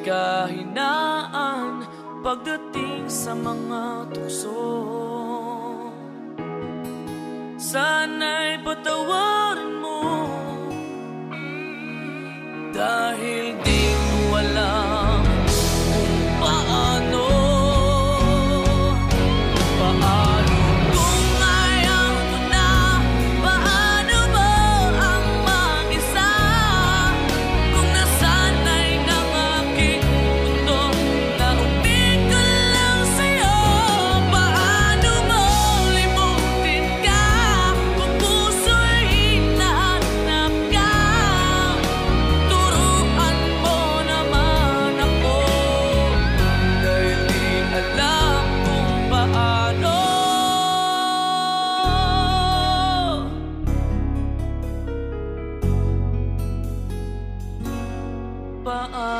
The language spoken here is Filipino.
kahinaan pagdating sa mga tukso. Sana'y patawarin mo, dahil di ko alam kung paano. Paano kung ayaw mo na? Paano mo ang mag-isa? Kung nasanay ng aking mundo na umig ko lang sa'yo. Paano mo limutin ka kung puso'y hinahanap ka? Turuan mo naman ako, dahil di alam kung paano. Paano?